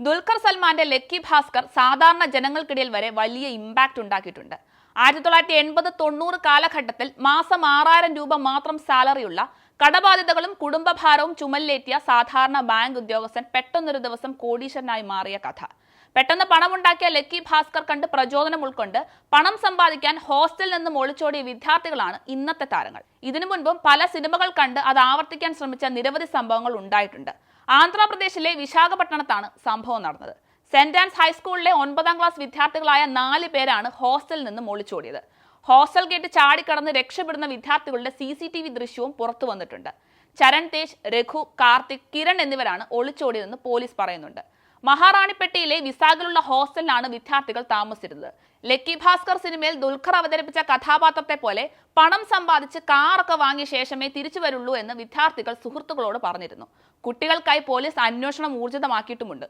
ദുൽഖർ സൽമാന്റെ ലക്കി ഭാസ്കർ സാധാരണ ജനങ്ങൾക്കിടയിൽ വരെ വലിയ ഇമ്പാക്ട് ഉണ്ടാക്കിയിട്ടുണ്ട്. 1980-90 കാലഘട്ടത്തിൽ മാസം 6000 രൂപ മാത്രം സാലറിയുള്ള കടബാധ്യതകളും കുടുംബഭാരവും ചുമലിലേറ്റിയ സാധാരണ ബാങ്ക് ഉദ്യോഗസ്ഥൻ പെട്ടെന്നൊരു ദിവസം കോടീശ്വരനായി മാറിയ കഥ. പെട്ടെന്ന് പണമുണ്ടാക്കിയ ലക്കി ഭാസ്കർ കണ്ട് പ്രചോദനം ഉൾക്കൊണ്ട് പണം സമ്പാദിക്കാൻ ഹോസ്റ്റലിൽ നിന്നും ഒളിച്ചോടിയ വിദ്യാർത്ഥികളാണ് ഇന്നത്തെ താരങ്ങൾ. ഇതിനു മുൻപും പല സിനിമകൾ കണ്ട് അത് ആവർത്തിക്കാൻ ശ്രമിച്ച നിരവധി സംഭവങ്ങൾ ഉണ്ടായിട്ടുണ്ട്. ആന്ധ്രാപ്രദേശിലെ വിശാഖപട്ടണത്താണ് സംഭവം നടന്നത്. സെന്റ് ആൻസ് ഹൈസ്കൂളിലെ 9ാം ക്ലാസ് വിദ്യാർത്ഥികളായ 4 പേരാണ് ഹോസ്റ്റലിൽ നിന്നും ഒളിച്ചോടിയത്. ഹോസ്റ്റൽ ഗേറ്റ് ചാടിക്കടന്ന് രക്ഷപ്പെടുന്ന വിദ്യാർത്ഥികളുടെ CCTV ദൃശ്യവും പുറത്തു വന്നിട്ടുണ്ട്. ചരൺ തേജ്, രഘു, കാർത്തിക്, കിരൺ എന്നിവരാണ് ഒളിച്ചോടിയതെന്ന് പോലീസ് പറയുന്നുണ്ട്. മഹാറാണിപ്പെട്ടിയിലെ വിസാഖിലുള്ള ഹോസ്റ്റലിലാണ് വിദ്യാർത്ഥികൾ താമസിച്ചിരുന്നത്. ലക്കി ഭാസ്കർ സിനിമയിൽ ദുൽഖർ അവതരിപ്പിച്ച കഥാപാത്രത്തെ പോലെ പണം സമ്പാദിച്ച് കാറൊക്കെ വാങ്ങിയ ശേഷമേ തിരിച്ചു വരുള്ളൂ എന്ന് വിദ്യാർത്ഥികൾ സുഹൃത്തുക്കളോട് പറഞ്ഞിരുന്നു. കുട്ടികൾക്കായി പോലീസ് അന്വേഷണം ഊർജിതമാക്കിയിട്ടുമുണ്ട്.